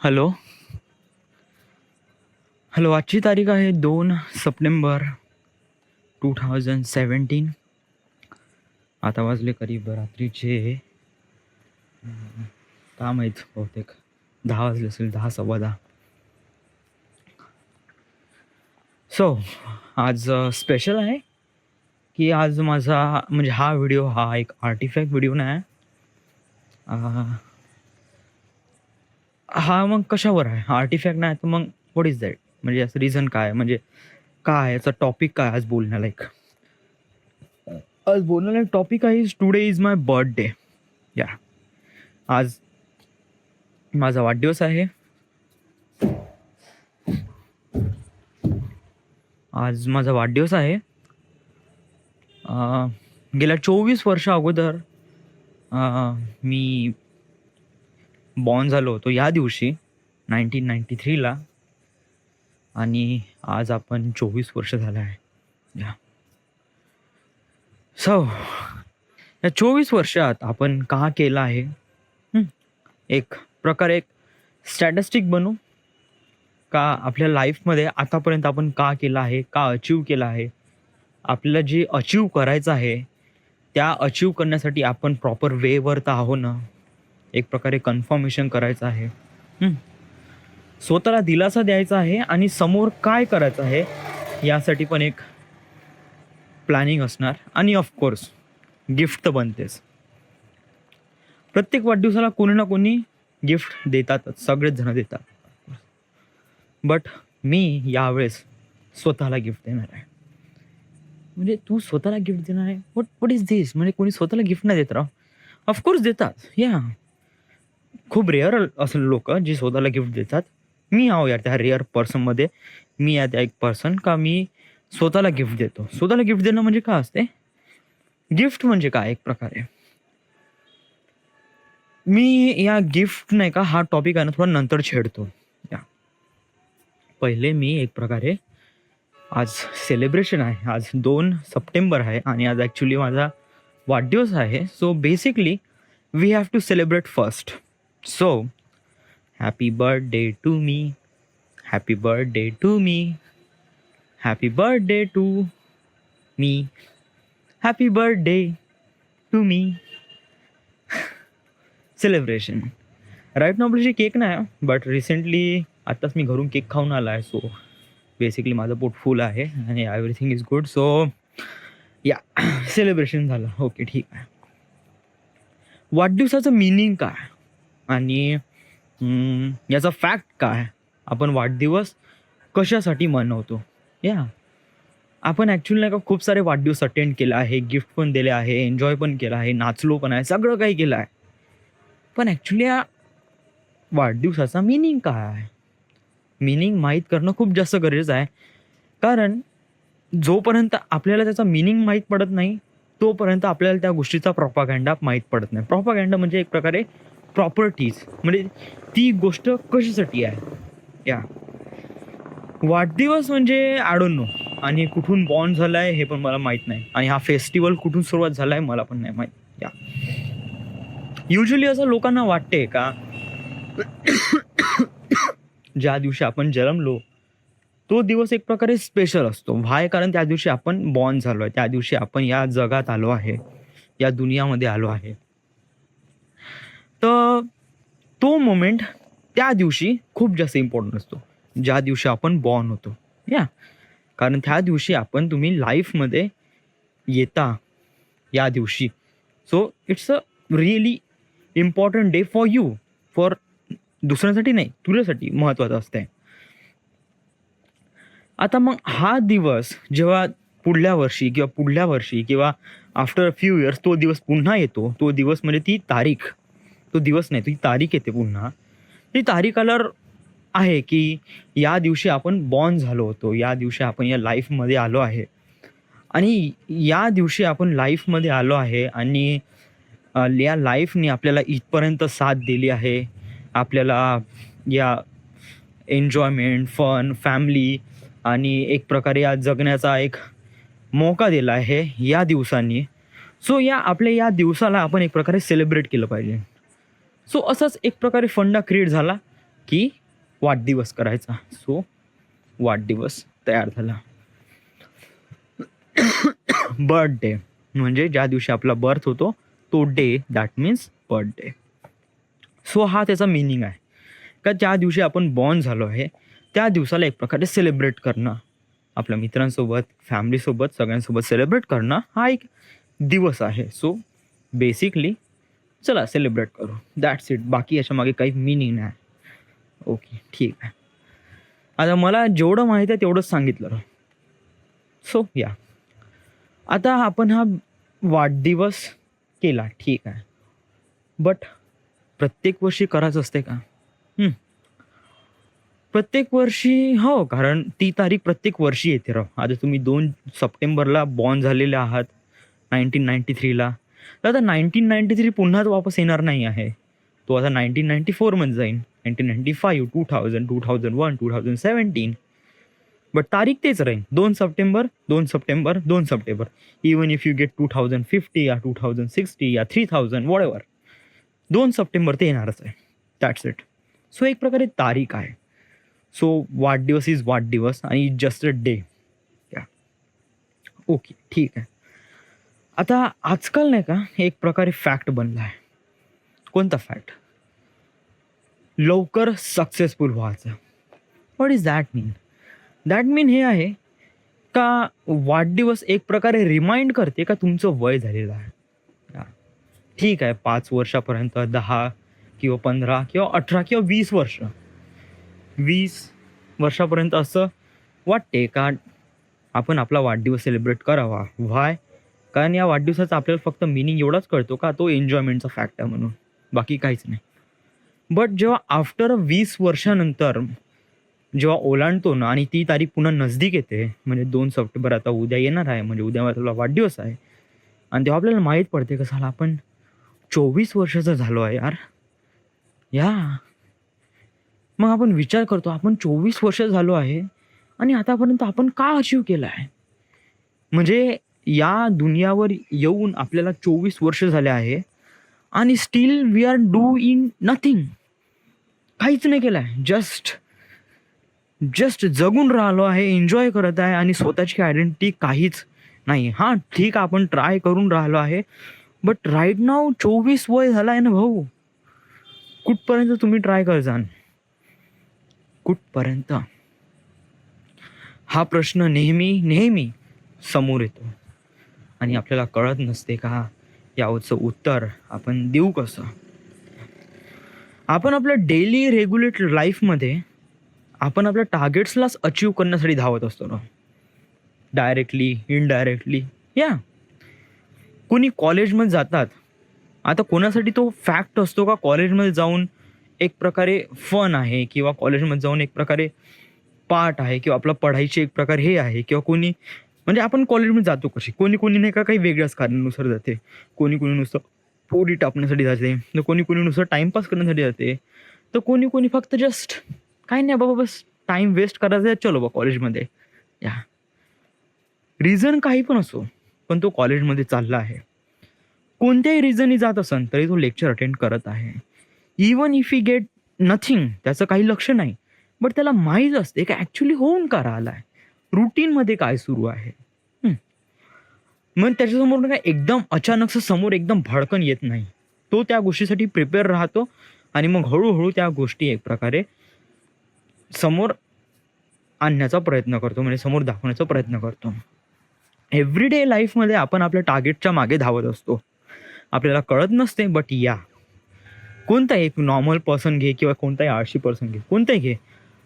Hello hello आजची तारीख आहे 2 सप्टेंबर 2017. आता वाजले करीब रात्रीचे का माहीत बहुतेक 10 वाजले असेल, 10 सव्वा 10. सो आज स्पेशल आहे की आज माझा म्हणजे हा व्हिडिओ हा एक आर्टिफॅक्ट व्हिडिओ नाही. हा मग कशावर आहे? आर्टिफॅक्ट नाही तर मग व्हॉट इज दॅट? म्हणजे याचं रिझन काय, म्हणजे काय याचा टॉपिक काय आज बोलण्यालायक? आज बोलण्यालायक टॉपिक आहे टुडे इज माय बर्थडे. या आज माझा वाढदिवस आहे. आज माझा वाढदिवस आहे. गेल्या 24 वर्ष अगोदर मी बॉर्न झालो होतो या दिवशी 1993ला. आणि आज आपण 24 वर्ष झालं आहे. या सो या 24 वर्षात आपण का केलं आहे? एक प्रकारे एक स्टॅटिस्टिक बनू का आपल्या लाईफमध्ये आतापर्यंत आपण का केलं आहे, का अचीव केलं आहे, आपल्याला जे अचीव करायचं आहे त्या अचीव करण्यासाठी आपण प्रॉपर वेवर तर आहो ना. एक प्रकारे कन्फर्मेशन करायचं आहे, स्वतःला दिलासा द्यायचा आहे आणि समोर काय करायचं आहे यासाठी पण एक प्लॅनिंग असणार. आणि ऑफकोर्स गिफ्ट तर बनतेच. प्रत्येक वाढदिवसाला कोणी ना कोणी गिफ्ट देतातच, सगळेच जण देतात. बट मी यावेळेस स्वतःला गिफ्ट देणार आहे. म्हणजे तू स्वतःला गिफ्ट देणार आहे? व्हॉट इज दिस? म्हणजे कोणी स्वतःला गिफ्ट नाही देत राव? ऑफकोर्स देतात. या खूप रेअर असेल लोक जे स्वतःला गिफ्ट देतात. मी आहो यार त्या रेअर पर्सनमध्ये. मी या त्या एक पर्सन का मी स्वतःला गिफ्ट देतो. स्वतःला गिफ्ट देणं म्हणजे काय असते? गिफ्ट म्हणजे काय? एक प्रकारे मी या गिफ्ट नाही का हा टॉपिक आहे ना थोडा नंतर छेडतो. या पहिले मी एक प्रकारे आज सेलिब्रेशन आहे. आज 2 सप्टेंबर आहे आणि आज ॲक्च्युली माझा वाढदिवस आहे. So basically we have to celebrate first. So happy birthday to me, happy birthday to me, happy birthday to me, happy birthday to me. Celebration right ना. आपल्याशी केक नाही, बट रिसेंटली आत्ताच मी घरून केक खाऊन आला आहे. सो बेसिकली माझं पोट फुल आहे आणि एव्हरीथिंग इज गुड. सो या सेलिब्रेशन झालं. ओके ठीक आहे. वाढदिवसाचं मिनिंग काय आणि याचा फॅक्ट काय? आपण वाढदिवस कशासाठी मनवतो? या आपण ॲक्च्युली नाही का खूप सारे वाढदिवस अटेंड केले आहे, गिफ्ट पण दिले आहे, एन्जॉय पण केलं आहे, नाचलो पण आहे, सगळं काही केलं आहे. पण ॲक्च्युली या वाढदिवसाचा मिनिंग काय आहे? मिनिंग माहीत करणं खूप जास्त गरजेचं आहे. कारण जोपर्यंत आपल्याला त्याचा मिनिंग माहीत पडत नाही तोपर्यंत आपल्याला त्या गोष्टीचा प्रोपागँडा माहीत पडत नाही. प्रोपागँडा म्हणजे एक प्रकारे प्रॉपर्टीज, म्हणजे ती गोष्ट कशासाठी आहे. या वाढदिवस म्हणजे आय डोंट नो. आणि कुठून बॉर्न झाला आहे हे पण मला माहीत नाही. आणि हा फेस्टिवल कुठून सुरुवात झाला आहे मला पण नाही माहीत. या युजली असं लोकांना वाटते का ज्या दिवशी आपण जन्मलो तो दिवस एक प्रकारे स्पेशल असतो. व्हाय? कारण त्या दिवशी आपण बॉर्न झालो आहे, त्या दिवशी आपण या जगात आलो आहे, या दुनियामध्ये आलो आहे. तर तो मोमेंट त्या दिवशी खूप जास्त इम्पॉर्टंट असतो, ज्या दिवशी आपण बॉर्न होतो. या कारण त्या दिवशी तुम्ही लाईफमध्ये येता या दिवशी. So it's a really important day for you. For दुसऱ्यांसाठी नाही, तुझ्यासाठी महत्त्वाचं असतंय. आता मग हा दिवस जेव्हा पुढल्या वर्षी किंवा आफ्टर अ फ्यू इयर्स तो दिवस पुन्हा येतो, तो दिवस म्हणजे ती तारीख, तो दिवस नाही ती तारीख येते पुन्हा. ती तारीख आल्यावर आहे की या दिवशी आपण बॉर्न झालो होतो, या दिवशी आपण या लाईफमध्ये आलो आहे. आणि या दिवशी आपण लाईफमध्ये आलो आहे आणि या लाईफने आपल्याला इथपर्यंत साथ दिली आहे. आपल्याला या एन्जॉयमेंट, फन, फॅमिली आणि एक प्रकारे या जगण्याचा एक मौका दिला आहे या दिवसांनी. सो या दिवसाला आपण एक प्रकारे सेलिब्रेट केलं पाहिजे. सो असाच एक प्रकारे फंडा क्रिएट झाला की वाढदिवस करायचा. सो वाढदिवस तयार झाला. बर्थडे म्हणजे ज्या दिवशी आपला बर्थ होतो तो day, that means birthday. So हा त्याचा मिनिंग आहे का ज्या दिवशी आपण बॉर्न झालो आहे त्या दिवसाला एक प्रकारे सेलिब्रेट करणं, आपल्या मित्रांसोबत, फॅमिलीसोबत, सगळ्यांसोबत सेलिब्रेट करणं हा एक दिवस आहे. सो बेसिकली चला सेलिब्रेट करू, दॅट्स इट. बाकी याच्यामागे काही मिनिंग नाही. ओके, ठीक आहे. आता मला जेवढं माहीत आहे तेवढंच सांगितलं. सो या, आता आपण हा वाढदिवस केला, ठीक आहे. बट प्रत्येक वर्षी करायचं असते का? प्रत्येक वर्षी हो, कारण ती तारीख प्रत्येक वर्षी येते राव. आता तुम्ही 2 सप्टेंबरला बॉर्न झालेले आहात 1993ला, तर आता 1993 पुन्हाच वापस येणार नाही आहे. तो आता 1994 मध्ये जाईल, 1995, 2000, 2001, 2017. बट तारीख तेच राहील, 2 September, 2 September, 2 September. Even if you get 2050 या 2060 या 3000 व्हॉटएव्हर, 2 सप्टेंबर ते येणारच आहे. That's it. सो एक प्रकारे तारीख आहे. सो वाढदिवस इज वाढदिवस आणि जस्ट अ डे. या ओके, ठीक आहे. आता आजकाल नाही का एक प्रकारे फॅक्ट बनला आहे. कोणता फॅक्ट? लवकर सक्सेसफुल व्हायचं. What is that mean? That mean हे आहे का वाढदिवस एक प्रकारे रिमाइंड करते का तुमचं वय झालेलं आहे. ठीक आहे, 5 वर्षापर्यंत, 10 किंवा 15 किंवा 18 किंवा 20 वर्ष, 20 वर्षापर्यंत असं वाटते का आपण आपला वाढदिवस सेलिब्रेट करावा. व्हाय? कारण या वाढदिवसाचा आपल्याला फक्त मिनिंग एवढाच कळतो का तो एन्जॉयमेंटचा फॅक्ट आहे म्हणून, बाकी काहीच नाही. बट जेव्हा आफ्टर 20 वर्षानंतर जेव्हा ओलांडतो ना आणि ती तारीख पुन्हा नजदीक येते, म्हणजे 2 सप्टेंबर आता उद्या येणार आहे, म्हणजे उद्या आपला वाढदिवस आहे, आणि तेव्हा आपल्याला माहीत पडते का साला आपण 24 वर्षाचा झालो आहे यार. या मग आपण विचार करतो आपण 24 वर्ष झालो आहे आणि आतापर्यंत आपण का अचीव केलं आहे. म्हणजे या दुनियावर येऊन आपल्याला 24 वर्ष झाले आहे आणि still we are doing nothing. काहीच नाही केलं आहे, जस्ट जगून राहिलो आहे, एन्जॉय करत आहे आणि स्वतःची आयडेंटिटी काहीच नाही. हां ठीक, आपण ट्राय करून राहिलो आहे, बट राईट नाव 24 वय झाला आहे ना भाऊ. कुठपर्यंत तुम्ही ट्राय करजान, कुठपर्यंत? हा प्रश्न नेहमी समोर येतो आणि आपल्याला कळत नसते का याचं उत्तर आपण देऊ कसं. आपण आपल्या डेली रेग्युलेट लाईफमध्ये आपण आपल्या टार्गेट्सलाच अचीव करण्यासाठी धावत असतो ना, डायरेक्टली, इनडायरेक्टली. या कोणी कॉलेजमध्ये जातात, आता कोणासाठी तो फॅक्ट असतो का कॉलेजमध्ये जाऊन एक प्रकारे फन आहे किंवा कॉलेजमध्ये जाऊन एक प्रकारे पार्ट आहे किंवा आपला पढाईची एक प्रकारे हे आहे, किंवा कोणी म्हणजे आपण कॉलेजमध्ये जातो कशी, कोणी नाही का काही वेगळ्याच कारणानुसार जाते. कोणी नुसतं पोरी टापण्यासाठी जाते, तर कोणी नुसतं टाइमपास करण्यासाठी जाते, तर कोणी फक्त जस्ट काही नाही बाबा, बस टाइम वेस्ट करायचा आहे, चलो बा कॉलेजमध्ये. या रिझन काही पण असो, पण तो कॉलेजमध्ये चालला आहे. कोणत्याही रिझननी जात असेल तरी तो लेक्चर अटेंड करत आहे. Even if he gate nothing, त्याचं काही लक्ष नाही, बट त्याला माहीत असते की ॲक्च्युली होऊन का राहिला आहे, रुटीनमध्ये काय सुरू आहे. मग त्याच्यासमोर काय एकदम अचानकचं समोर एकदम भडकन येत नाही. तो त्या गोष्टीसाठी प्रिपेअर राहतो आणि मग हळूहळू त्या गोष्टी एक प्रकारे समोर आणण्याचा प्रयत्न करतो, म्हणजे समोर दाखवण्याचा प्रयत्न करतो. एव्हरीडे लाईफमध्ये आपण आपल्या टार्गेटच्या मागे धावत असतो, आपल्याला कळत नसते. बट या कोणताही एक नॉर्मल पर्सन घे किंवा कोणताही आळशी पर्सन घे, कोणताही घे,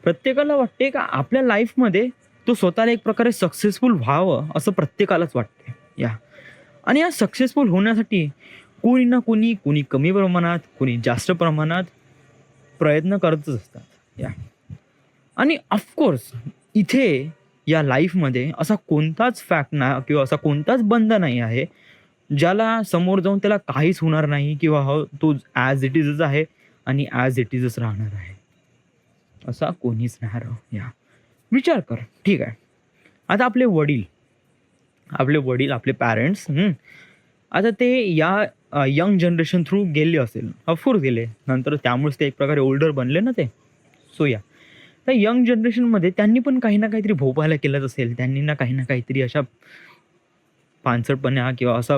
प्रत्येकाला वाटते का आपल्या लाईफमध्ये तो स्वतःला एक प्रकारे सक्सेसफुल व्हावं असं प्रत्येकालाच वाटते. या आणि या सक्सेसफुल होण्यासाठी कोणी ना कोणी कमी प्रमाणात, कोणी जास्त प्रमाणात प्रयत्न करतच असतात. या आणि ऑफकोर्स इथे या लाईफमध्ये असा कोणताच फॅक्ट नाही किंवा असा कोणताच बंद नाही आहे ज्याला समोर जाऊन त्याला काहीच होणार नाही किंवा तो ॲज इट इजच आहे आणि ॲज इट इजच राहणार आहे, असा कोणीच नाही राव. या विचार कर, ठीक आहे. आता आपले वडील, आपले पॅरेंट्स, आता ते या यंग जनरेशन थ्रू गेले असेल, ऑफकोर्स गेले, नंतर त्यामुळेच ते एक प्रकारे ओल्डर बनले ना ते. सो या तर यंग जनरेशनमध्ये त्यांनी पण काही ना काहीतरी भोपायला केलंच असेल, त्यांनी ना काहीतरी अशा पानसटपणा किंवा असा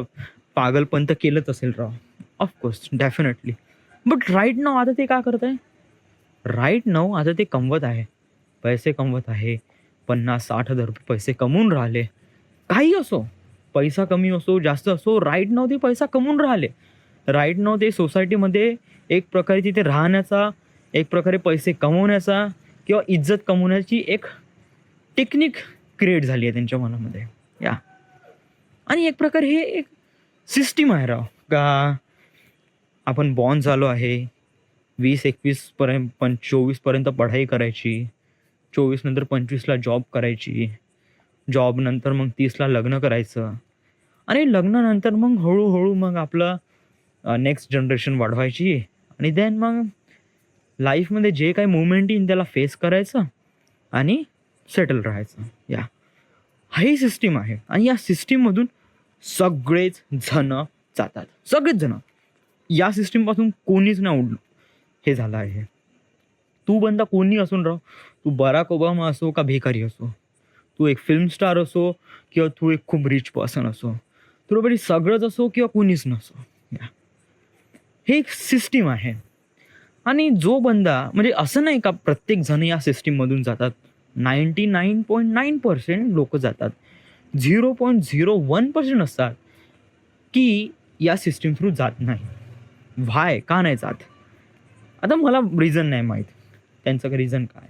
पागलपण तर केलंच असेल राव. Of course definitely. But right now आता ते काय करत आहे, राईट नाव आता ते कमवत आहे, पैसे कमवत आहे, 50,000-60,000 पैसे कमवून राहिले. काही असो, पैसा कमी असो जास्त असो, राईट नाव ते पैसा कमवून राहिले. राईट नाव ते सोसायटीमध्ये एक प्रकारे तिथे राहण्याचा, एक प्रकारे पैसे कमवण्याचा किंवा इज्जत कमवण्याची एक टेक्निक क्रिएट झाली आहे त्यांच्या मनामध्ये. या आणि एक प्रकारे हे एक सिस्टीम आहे राव, का आपण बॉर्न झालो आहे 20-21 पर्यंत 24 पर्यंत पढाई करायची, 24 नंतर 25ला जॉब करायची, जॉब नंतर मग 30ला लग्न करायचं आणि लग्नानंतर मग हळूहळू मग आपलं नेक्स्ट जनरेशन वाढवायची आणि देन मग लाईफमध्ये जे काही मुवमेंट येईल त्याला फेस करायचं आणि सेटल राहायचं. या ही सिस्टीम आहे आणि या सिस्टीममधून सगळेच जण जातात, सगळेच जण. या सिस्टीमपासून कोणीच नाही हे झालं आहे. तू बंदा कोणी असून राव, तू बराक ओबामा असो का भिकारी असो, तू एक फिल्म स्टार असो किंवा तू एक खूप रिच पर्सन असो, तुला सगळंच असो किंवा कोणीच नसो. हे एक सिस्टीम आहे आणि जो बंदा म्हणजे असं नाही का प्रत्येक जण या सिस्टीममधून जातात. 99.9% लोक जातात. 0.01% असतात की या सिस्टीम थ्रू जात नाही. व्हाय का नाही जात, आता मला रिझन नाही माहीत त्यांचं रिझन काय.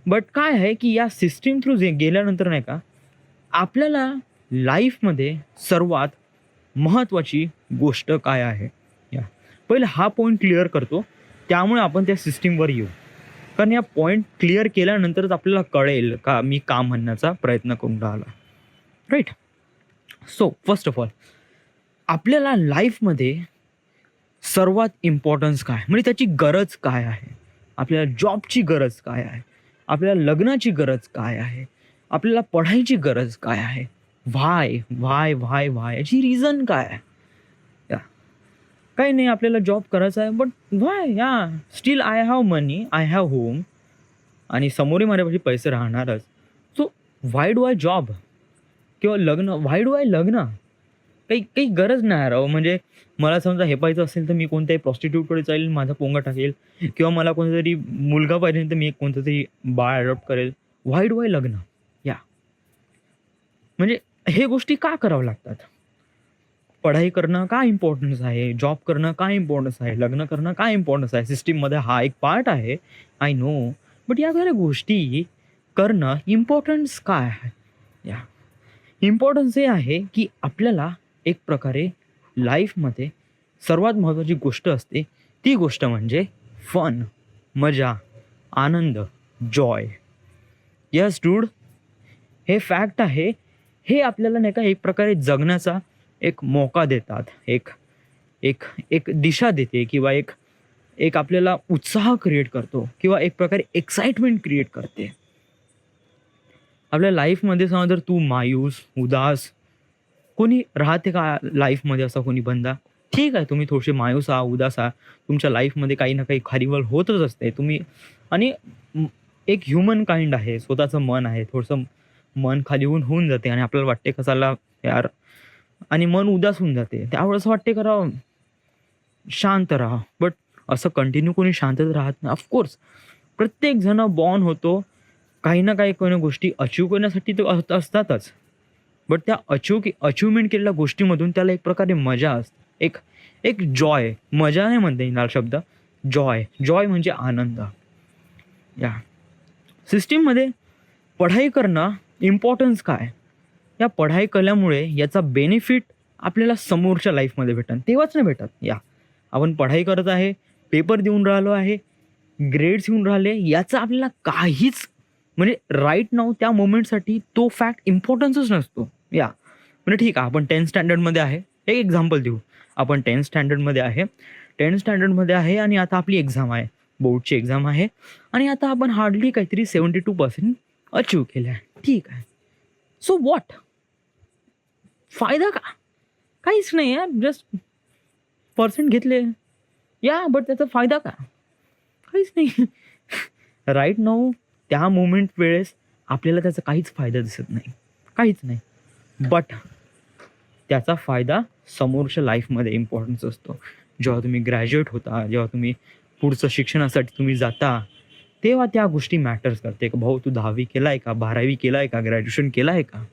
बट काय आहे की या सिस्टीम थ्रू गेल्यानंतर नाही का आपल्याला लाईफमध्ये सर्वात महत्त्वाची गोष्ट काय आहे, या पहिले हा पॉईंट क्लिअर करतो, त्यामुळे आपण त्या सिस्टीमवर येऊ. कारण या पॉईंट क्लिअर केल्यानंतरच आपल्याला कळेल का मी का म्हणण्याचा प्रयत्न करून राहिला. Right. So first of all आपल्याला लाईफमध्ये सर्वात इम्पॉर्टन्स काय, म्हणजे त्याची गरज काय आहे, आपल्याला जॉबची गरज काय आहे, आपल्याला लग्नाची गरज काय आहे, आपल्याला पढायची गरज काय आहे, व्हाय व्हाय व्हाय व्हाय याची रिझन काय आहे. काही नाही, आपल्याला जॉब करायचा आहे बट व्हाय, या still I have money, I have home आणि समोरही माझ्यापाशी पैसे राहणारच. So why do I job किंवा लग्न, व्हाय डू आय लग्न, काही गरज नाही राव. म्हणजे मला समजा हे पाहिजे असेल तर मी कोणत्याही प्रॉस्टिट्यूटकडे जाईल, माझा पोंगा टाकेल, किंवा मला कोणता तरी मुलगा पाहिजे तर मी एक कोणतं तरी बाळ अडॉप्ट करेल. व्हाय डू आय लग्न, या म्हणजे हे गोष्टी का करावं लागतात. पढाई करणं का इम्पॉर्टन्स आहे, जॉब करणं का इम्पॉर्टन्स आहे, लग्न करणं का इम्पॉर्टन्स आहे. सिस्टीममध्ये हा एक पार्ट आहे, आय नो, बट या सगळ्या गोष्टी करणं इम्पॉर्टन्स काय आहे. या इम्पॉर्टन्स हे आहे की आपल्याला एक प्रकारे लाईफमध्ये सर्वात महत्त्वाची गोष्ट असते, ती गोष्ट म्हणजे फन, मजा, आनंद, जॉय. यस डूड, हे फॅक्ट आहे. हे आपल्याला नाही का एक प्रकारे जगण्याचा एक मौका देतात, एक एक एक दिशा देते किंवा एक एक आपल्याला उत्साह क्रिएट करतो किंवा एक प्रकारे एक्साइटमेंट क्रिएट करते. आपल्या लाईफमध्ये समजा जर तू मायूस, उदास, कोणी राहते का लाईफमध्ये असा कोणी बंदा, ठीक आहे तुम्ही थोडेसे मायूस आहा, उदास आहा, तुमच्या लाईफमध्ये काही ना काही खारीवळ होतच असते. तुम्ही आणि एक ह्युमन काइंड आहे, स्वतःचं मन आहे, थोडंसं मन खाली होऊन जाते आणि आपल्याला वाटते कसाला यार, आणि मन उदास होऊन जाते. त्यावेळेस वाटते करावं शांत राहा, बट असं कंटिन्यू कोणी शांतच राहत नाही. ऑफकोर्स प्रत्येक जण बॉर्न होतो, काही ना काही कोणी गोष्टी अचीव करण्यासाठी तर असतातच, बट त्या अचिव्हमेंट केलेल्या गोष्टीमधून त्याला एक प्रकारे मजा असते, एक एक जॉय, मजा नाही म्हणता येणार शब्द, जॉय. जॉय म्हणजे आनंद. या सिस्टीममध्ये पढाई करणं इम्पॉर्टन्स काय, या पढाई केल्यामुळे याचा बेनिफिट आपल्याला समोरच्या लाईफमध्ये भेटन, तेव्हाच नाही भेटत. या आपण पढाई करत आहे, पेपर देऊन राहिलो आहे, ग्रेड्स येऊन राहिले, याचा आपल्याला काहीच म्हणजे राईट नाव त्या मोमेंटसाठी तो फॅक्ट इम्पॉर्टन्सच नसतो. या म्हणजे ठीक आहे, आपण 10th स्टँडर्डमध्ये आहे, एक एक्झाम्पल देऊ, आपण 10th स्टँडर्डमध्ये आहे, 10th स्टँडर्डमध्ये आहे आणि आता आपली एक्झाम आहे, बोर्डची एक्झाम आहे आणि आता आपण हार्डली काहीतरी 72% अचीव केलं आहे, ठीक आहे. सो व्हॉट, फायदा का, काहीच नाही यार, जस्ट पर्सेंट घेतले, या बट त्याचा फायदा का, काहीच नाही. राईट नाऊ त्या मोमेंट वेळेस आपल्याला त्याचा काहीच फायदा दिसत नाही, काहीच नाही. बट त्याचा फायदा समोरच्या लाईफमध्ये इम्पॉर्टन्स असतो. जेव्हा तुम्ही ग्रॅज्युएट होता, जेव्हा तुम्ही पुढचं शिक्षणासाठी तुम्ही जाता, तेव्हा त्या गोष्टी मॅटर्स करते. का भाऊ तू 10वी केलाय का, 12वी केलाय का, ग्रॅज्युएशन केलाय का,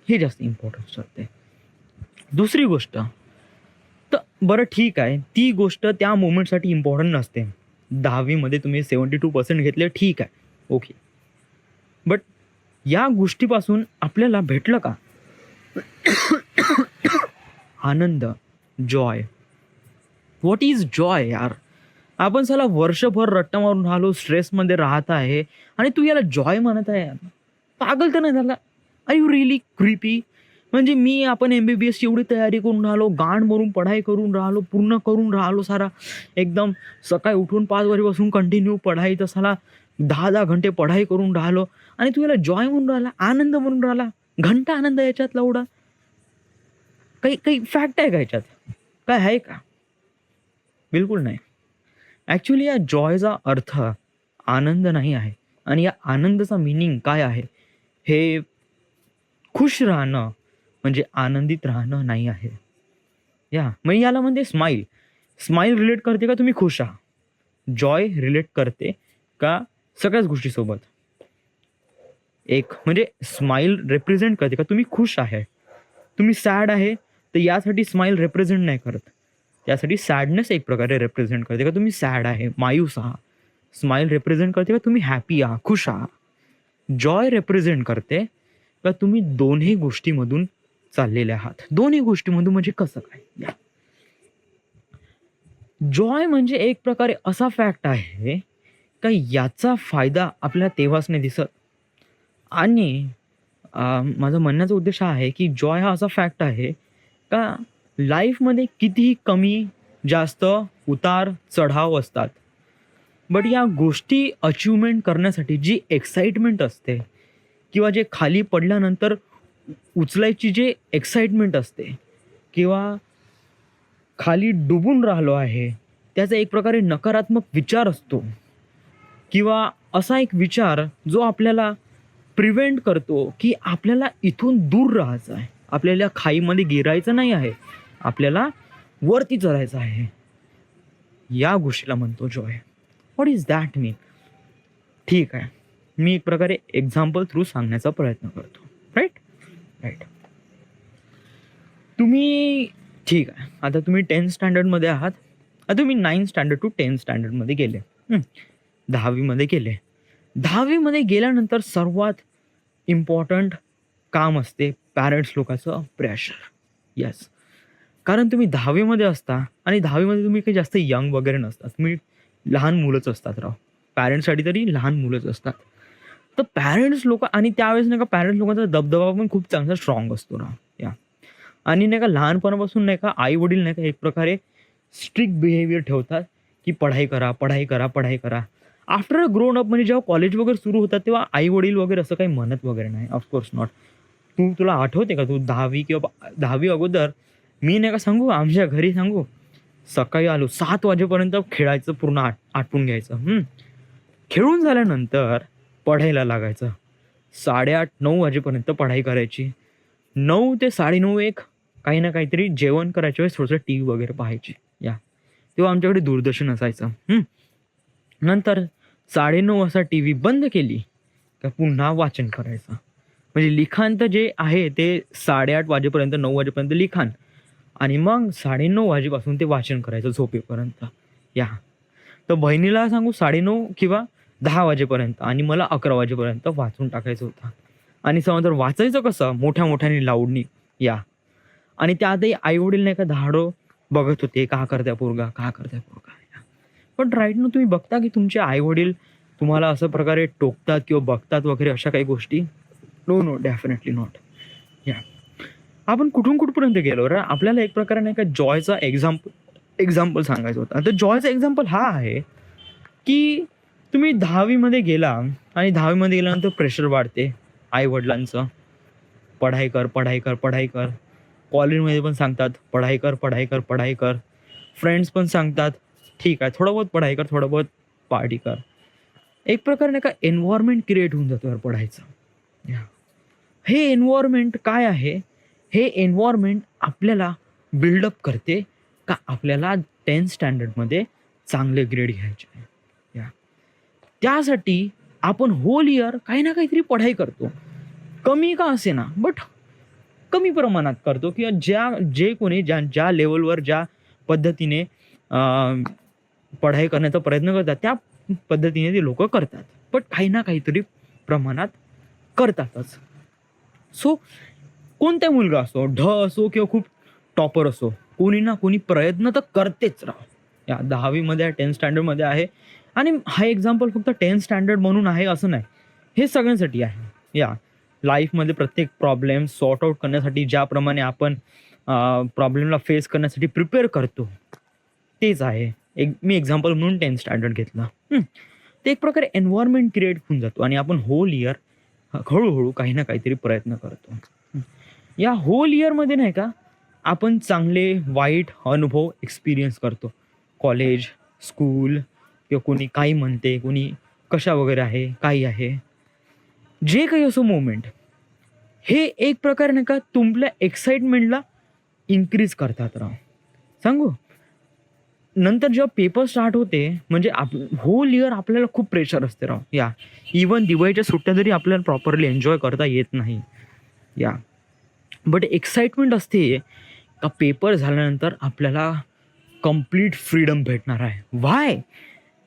हे जास्त इम्पॉर्टन्स ठरते. दुसरी गोष्ट तर बरं ठीक आहे, ती गोष्ट त्या मोमेंटसाठी इम्पॉर्टंट नसते. 10वीमध्ये तुम्ही 72% घेतले, ठीक आहे, ओके. बट या गोष्टीपासून आपल्याला भेटलं का आनंद, जॉय? व्हॉट इज जॉय यार? आपण साला वर्षभर रट्टा मारून राहिलो, स्ट्रेसमध्ये राहत आहे आणि तू याला जॉय म्हणत आहे यार? पागल तर नाही झाला? Are you really creepy? म्हणजे आपण MBBS ची एवढी तयारी करून राहिलो, गाण मारून पढाई करून राहिलो, पूर्ण करून राहिलो सारा, एकदम सकाळी उठून 5 वाजेपासून कंटिन्यू पढाई, तर साला 10-10 घंटे पढाई करून राहिलो आणि तू याला जॉय म्हणून राहिला, आनंद म्हणून राहिला? घंटा आनंद याच्यातला एवढा? काही काही फॅक्ट आहे का याच्यात? काय आहे का? बिलकुल नाही. ॲक्च्युली या जॉयचा अर्थ आनंद नाही आहे. आणि या आनंदाचा मिनिंग काय आहे? हे खुश राहणं म्हणजे आनंदित राहणं नाही आहे. म्हणजे याला म्हणते स्माईल. स्माईल रिलेट करते का तुम्ही खुश आहात? जॉय रिलेट करते का सगळ्याच गोष्टीसोबत? एक म्हणजे स्माईल रिप्रेझेंट करते का तुम्ही खुश आहे. तुम्ही सॅड आहे तर यासाठी स्माईल रिप्रेझेंट नाही करत, त्यासाठी सॅडनेस एक प्रकारे रिप्रेझेंट करते का तुम्ही सॅड आहे, मायूस आहात. स्माईल रिप्रेझेंट करते का तुम्ही हॅपी आहात, खुश आहात. जॉय रिप्रेझेंट करते का तुम्ही दोन्ही गोष्टीमधून चाललेले आहात. दोन्ही गोष्टीमधून म्हणजे कसं काय? जॉय म्हणजे एक प्रकारे असा फॅक्ट आहे का याचा फायदा आपल्याला तेव्हाच नाही दिसत. आणि माझा म्हणण्याचा उद्देश हा आहे की जॉय हा असा फॅक्ट आहे का लाईफमध्ये कितीही कमी जास्त उतार चढाव असतात, बट या गोष्टी अचिव्हमेंट करण्यासाठी जी एक्साइटमेंट असते किंवा जे खाली पडल्यानंतर उचलायची जे एक्साइटमेंट असते किंवा खाली डुबून राहिलो आहे त्याचा एक प्रकारे नकारात्मक विचार असतो किंवा असा एक विचार जो आपल्याला प्रिव्हेंट करतो की आपल्याला इथून दूर राहायचं आहे, आपल्याला खाईमध्ये गिरायचं नाही आहे, आपल्याला वरती चढायचं आहे. या गोष्टीला म्हणतो जॉय. व्हॉट इज दॅट मीन? ठीक आहे, मी एक प्रकारे एक्झाम्पल थ्रू सांगण्याचा प्रयत्न करतो. राईट. तुम्ही ठीक आहे, आता तुम्ही 10th स्टँडर्डमध्ये आहात. आता तुम्ही 9th स्टँडर्ड टू 10th स्टँडर्डमध्ये गेले, 10वीमध्ये गेले. 10वीमध्ये गेल्यानंतर सर्वात इम्पॉर्टंट काम असते पॅरेंट्स लोकांचं प्रेशर. येस, कारण तुम्ही 10वीमध्ये असता आणि 10वीमध्ये तुम्ही काही जास्त यंग वगैरे नसतात, तुम्ही लहान मुलंच असतात राव. पॅरेंट्ससाठी तरी लहान मुलंच असतात. तर पॅरेंट्स लोक आणि त्यावेळेस नाही का पॅरेंट्स लोकांचा दबदबा पण खूप चांगला स्ट्रॉंग असतो राव. आणि नाही का लहानपणापासून नाही का आई वडील नाही का एक प्रकारे स्ट्रिक्ट बिहेवियर ठेवतात की पढाई करा. आफ्टर ग्रोन अप म्हणजे जेव्हा कॉलेज वगैरे सुरू होतात तेव्हा आई वडील वगैरे असं काही म्हणत वगैरे नाही. Of course not. तुला आठवते का तू 10वी किंवा 10वी अगोदर मी नाही का सांगू, आमच्या घरी सांगू, सकाळी आलो 7 वाजेपर्यंत खेळायचं, पूर्ण आटपून घ्यायचं. खेळून झाल्यानंतर पढायला लागायचं. 8:30-9 वाजेपर्यंत पढाई करायची. 9 ते 9:30 काही ना काहीतरी जेवण करायच्या वेळेस थोडंसं TV वगैरे पाहायची. तेव्हा आमच्याकडे दूरदर्शन असायचं. नंतर 9:30 वाजता TV बंद केली का पुन्हा वाचन करायचं. म्हणजे लिखाण तर जे आहे ते 8:30 वाजेपर्यंत 9 वाजेपर्यंत लिखाण आणि मग 9:30 वाजेपासून ते वाचन करायचं झोपेपर्यंत. तर बहिणीला सांगू 9:30 किंवा 10 वाजेपर्यंत आणि मला 11 वाजेपर्यंत वाचून टाकायचं होतं. आणि समजा वाचायचं कसं मोठ्याने लाऊडनी. आणि त्यातही आई वडील नाही का धाडो बघत होते, का करताय पोरगा. पण राईट ना तुम्ही बघता की तुमचे आई वडील तुम्हाला असं प्रकारे टोकतात किंवा बघतात वगैरे अशा काही गोष्टी? No, definitely not. आपण कुठपर्यंत गेलो रे? आपल्याला एक प्रकारे नाही का जॉयचा एक्झाम्पल सांगायचं होतं. तर जॉयचा एक्झाम्पल हा आहे की तुम्ही 10वीमध्ये गेला आणि 10वीमध्ये गेल्यानंतर प्रेशर वाढते आई वडिलांचं. पढाई कर. कॉलेजमध्ये पण सांगतात पढाई कर. फ्रेंड्स पण सांगतात ठीक आहे थोडं बहुत पढाई कर, थोडं बहुत पार्टी कर. एक प्रकारे नाही का एन्व्हायरमेंट क्रिएट होऊन जातो यार पढायचं. या. हे एन्व्हायरमेंट काय आहे? हे एन्व्हायरमेंट आपल्याला बिल्डअप करते का आपल्याला 10th स्टँडर्डमध्ये चांगले ग्रेड घ्यायचे आहे. या. त्यासाठी आपण होल इयर काही ना काहीतरी पढाई करतो. कमी का असेना, बट कमी प्रमाणात करतो किंवा जे कोणी ज्या लेवलवर ज्या पद्धतीने पढाई करण्याचा प्रयत्न करतात त्या पद्धतीने ते लोक करतात. पण काही ना काहीतरी प्रमाणात करतातच. सो कोणता मुलगा असो, असो किंवा खूप टॉपर असो, कोणी ना कोणी प्रयत्न तर करतेच राव. या 10वी 10th स्टँडर्डमध्ये आहे. आणि हा एक्झाम्पल फक्त 10th स्टँडर्ड म्हणून आहे असं नाही, हे सगळ्यांसाठी आहे. या लाईफमध्ये प्रत्येक प्रॉब्लेम सॉर्ट आउट करण्यासाठी ज्याप्रमाणे आपण प्रॉब्लेमला फेस करण्यासाठी प्रिपेअर करतो तेच आहे. मी एक्झाम्पल म्हणून 10th स्टँडर्ड घेतलं. ते एक प्रकारे एन्व्हायरमेंट क्रिएट होऊन जातो आणि आपण होल इयर हळूहळू काही ना काहीतरी प्रयत्न करतो. या होल इयरमध्ये नाही का आपण चांगले वाईट अनुभव एक्सपिरियन्स करतो. कॉलेज, स्कूल किंवा कोणी काही म्हणते, कोणी कशा वगैरे आहे, काही आहे, जे काही असो मोमेंट, हे एक प्रकारे नाही का तुमच्या एक्साइटमेंटला इन्क्रीज करतात राव. सांगू, नंतर जेव्हा पेपर स्टार्ट होते म्हणजे होल इयर आपल्याला खूप प्रेशर असते राव. या इवन दिवाळीच्या सुट्ट्या जरी आपल्याला प्रॉपरली एन्जॉय करता येत नाही. या बट एक्साइटमेंट असते का पेपर झाल्यानंतर आपल्याला कंप्लीट फ्रीडम भेटणार आहे. वाय?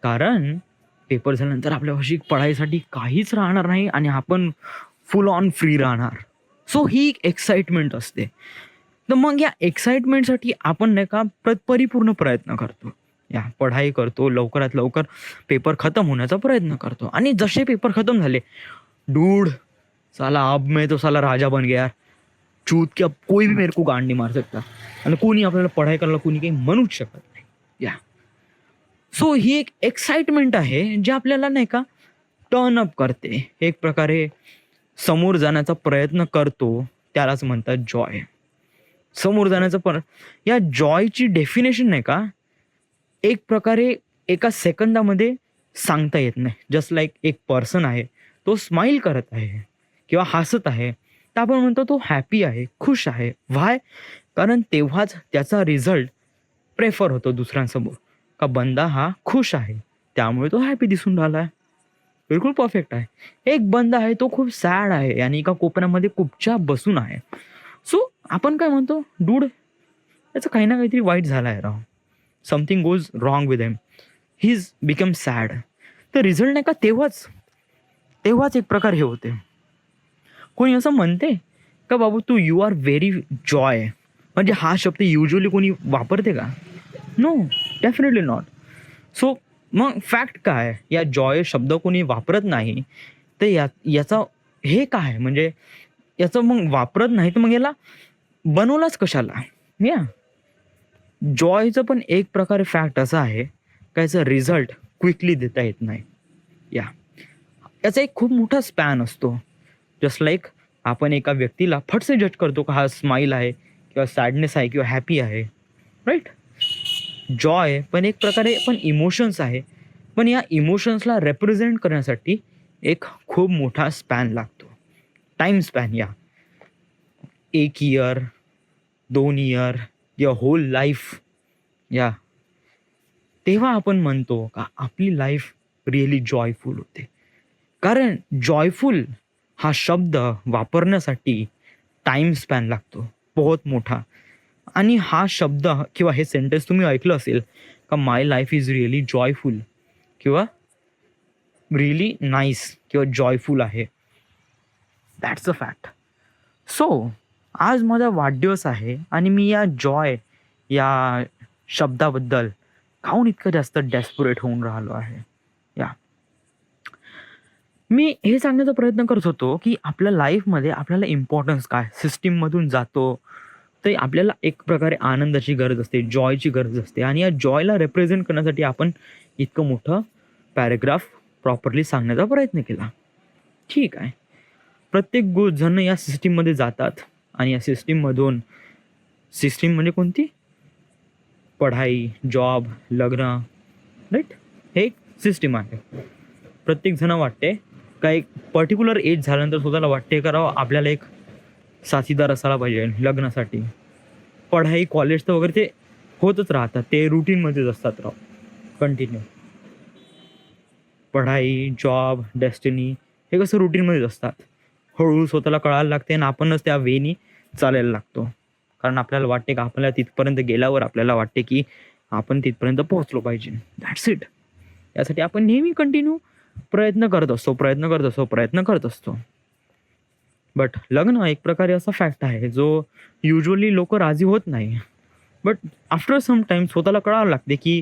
कारण पेपर झाल्यानंतर आपल्यापाशी पढाईसाठी काहीच राहणार नाही आणि आपण फुल ऑन फ्री राहणार. सो ही एक एक्साइटमेंट असते. तर मग या एक्साइटमेंटसाठी आपण नाही का परिपूर्ण प्रयत्न करतो. या पढाई करतो, लवकरात लवकर पेपर खतम होण्याचा प्रयत्न करतो. आणि जसे पेपर खतम झाले, डूड साला अब मैं तो साला राजा बन गया, चूत की अब कोई भी मेरे को गांड नहीं मार सकता. आणि कोणी आपल्याला पढाई करायला कोणी काही म्हणूच शकत नाही. या सो ही एक एक्साइटमेंट आहे जे आपल्याला नाही का टर्न अप करते, एक प्रकारे समोर जाण्याचा प्रयत्न करतो. त्यालाच म्हणतात जॉय. समोर जाण्याचं पण या जॉयची डेफिनेशन नाही का एक प्रकारे एका सेकंदामध्ये सांगता येत नाही. जस्ट लाईक एक पर्सन आहे, तो स्माईल करत आहे किंवा हसत आहे, तर आपण म्हणतो तो हॅपी आहे, खुश आहे. व्हाय? कारण तेव्हाच त्याचा रिझल्ट प्रेफर होतो दुसऱ्यांसमोर का बंदा हा खुश आहे त्यामुळे तो हॅपी दिसून राहिला आहे. बिलकुल परफेक्ट आहे. एक बंदा आहे तो खूप सॅड आहे आणि एका कोपऱ्यामध्ये कुपचाप बसून आहे. सो आपण काय म्हणतो, डूड त्याचं काही ना काहीतरी वाईट झालं आहे राव, something goes wrong with him, he is become sad. तर रिझल्ट नाही का तेव्हाच एक प्रकार हे होते. कोणी असं म्हणते का बाबू तू यू आर व्हेरी जॉय, म्हणजे हा शब्द युजली कोणी वापरते का? No, definitely not. सो मग फॅक्ट काय, या जॉय शब्द कोणी वापरत नाही तर याचा हे काय, म्हणजे याचं मग वापरत नाही तर मग याला बनवलाच कशाला? या जॉयचं पण एक प्रकारे फॅक्ट असा आहे का याचा रिझल्ट क्विकली देता येत नाही. याचा एक खूप मोठा स्पॅन असतो. जस्ट लाईक आपण एका व्यक्तीला फटसे जज करतो का हा स्माईल आहे किंवा सॅडनेस आहे किंवा हॅपी आहे, राईट? जॉय पण एक प्रकारे पण इमोशन्स आहे, पण या इमोशन्सला रेप्रेझेंट करण्यासाठी एक खूप मोठा स्पॅन लागतो, टाईम स्पॅन. या 1 इयर, 2 इयर किंवा होल लाईफ. या तेव्हा आपण म्हणतो का आपली लाईफ रिअली जॉयफुल होते. कारण जॉयफुल हा शब्द वापरण्यासाठी टाईम स्पॅन लागतो बहुत मोठा. आणि हा शब्द किंवा हे सेंटेन्स तुम्ही ऐकलं असेल का माय लाईफ इज रिअली जॉयफुल किंवा रिअली नाईस किंवा जॉयफुल आहे. That's a fact. सो आज माझा वाढदिवस आहे आणि मी या जॉय या शब्दाबद्दल काहून इतकं जास्त डेस्परेट होऊन राहिलो आहे. या मी हे सांगण्याचा प्रयत्न करत होतो की आपल्या लाईफमध्ये आपल्याला इम्पॉर्टन्स काय, सिस्टीममधून जातो तर आपल्याला एक प्रकारे आनंदाची गरज असते, जॉयची गरज असते. आणि या जॉयला रिप्रेझेंट करण्यासाठी आपण इतकं मोठं पॅरेग्राफ प्रॉपरली सांगण्याचा प्रयत्न केला. ठीक आहे, प्रत्येक जण या सिस्टीममध्ये जातात आणि या सिस्टीममधून, सिस्टीम म्हणजे कोणती? पढाई, जॉब, लग्न, राईट? हे एक सिस्टीम आहे. प्रत्येक जण वाटते का एक पर्टिक्युलर एज झाल्यानंतर स्वतःला वाटते करावं आपल्याला एक साथीदार असायला पाहिजे लग्नासाठी. पढाई कॉलेज तर वगैरे ते होतच राहतात, ते रुटीनमध्येच असतात राव कंटिन्यू. पढाई, जॉब, डेस्टिनी हे कसं रुटीनमध्येच असतात. हळूहळू स्वतःला कळायला लागते आणि आपणच त्या वेनी चालायला लागतो. कारण आपल्याला वाटते का आपल्याला तिथपर्यंत गेल्यावर आपल्याला वाटते की आपण तिथपर्यंत पोहोचलो पाहिजे. That's it. यासाठी आपण नेहमी कंटिन्यू प्रयत्न करत असतो. बट लग्न एक प्रकारे असा फॅक्ट आहे जो युजली लोक राजी होत नाही. बट आफ्टर सम टाइम स्वतःला कळायला लागते की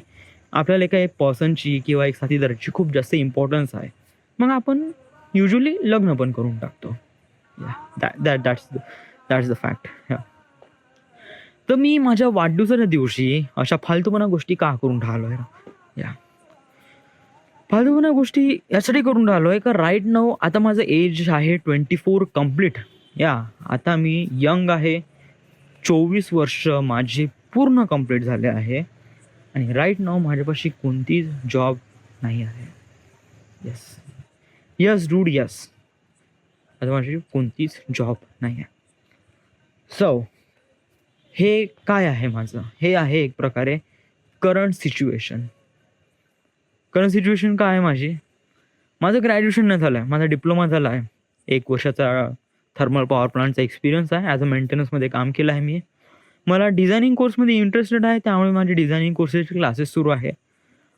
आपल्याला एका एक पर्सनची किंवा एक साथीदाराची खूप जास्त इम्पॉर्टन्स आहे. मग आपण युजली लग्न पण करून टाकतो. That's the fact. तर मी माझ्या वाढदिवसाच्या दिवशी अशा फालतूपणा गोष्टी का करून राहिलोय. फालतूपणा गोष्टी यासाठी करून राहिलोय का राईट नाऊ आता माझं एज आहे 24 कम्प्लीट. आता मी यंग आहे. 24 वर्ष माझे पूर्ण कम्प्लीट झाले आहे आणि राईट नाऊ माझ्यापाशी कोणतीच जॉब नाही आहे. Yes dude yes. आता माझी कोणतीच जॉब नाही आहे. सो हे काय आहे माझं, हे आहे एक प्रकारे करंट सिच्युएशन. काय आहे माझं ग्रॅज्युएशन नाही झालं आहे, माझा डिप्लोमा झाला आहे. 1 वर्षाचा थर्मल पॉवर प्लांटचा एक्सपिरियन्स आहे. ॲज अ मेंटेनन्समध्ये काम केलं आहे मी. मला डिझायनिंग कोर्समध्ये इंटरेस्टेड आहे, त्यामुळे माझे डिझायनिंग कोर्सेसचे क्लासेस सुरू आहे.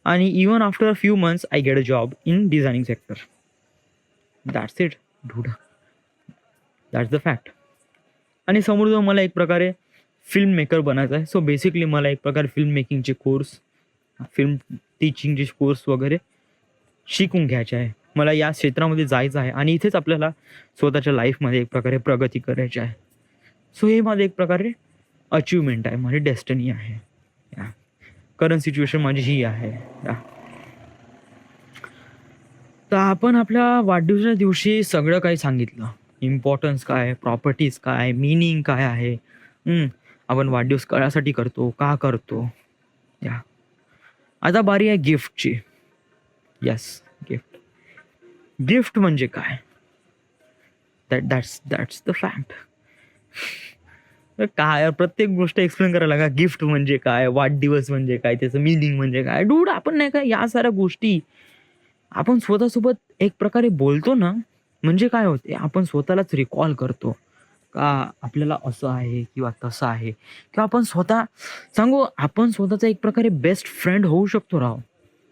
आणि even after few months I get a job in designing sector. That's it dude. That's the fact. आणि समोर जाऊन मला एक प्रकारे फिल्म मेकर बनायचं आहे. सो बेसिकली मला एक प्रकारे फिल्म मेकिंगचे कोर्स, फिल्म टीचिंगचे कोर्स वगैरे शिकून घ्यायचे आहे. मला या क्षेत्रामध्ये जायचं आहे आणि इथेच आपल्याला स्वतःच्या लाईफमध्ये एक प्रकारे प्रगती करायची आहे. सो हे माझं एक प्रकारे अचिव्हमेंट आहे, माझी डेस्टिनी आहे. करंट सिच्युएशन माझी ही आहे. तर आपण आपल्या वाढदिवसाच्या दिवशी सगळं काही सांगितलं. इम्पॉर्टन्स काय, प्रॉपर्टीज काय, मिनिंग काय आहे, आपण वाढदिवस कशासाठी करतो, का करतो. आता बारी आहे गिफ्टची. येस, गिफ्ट म्हणजे काय. That's the fact. काय प्रत्येक गोष्ट एक्सप्लेन करायला का गिफ्ट म्हणजे काय, वाढदिवस म्हणजे काय, त्याचं मिनिंग म्हणजे काय. डूड आपण नाही का या साऱ्या गोष्टी आपण स्वतःसोबत एक प्रकारे बोलतो ना, म्हणजे काय होते आपण स्वतःलाच रिकॉल करतो का आपल्याला असं आहे किंवा तसं आहे, किंवा आपण स्वतःचा एक प्रकारे बेस्ट फ्रेंड होऊ शकतो राव.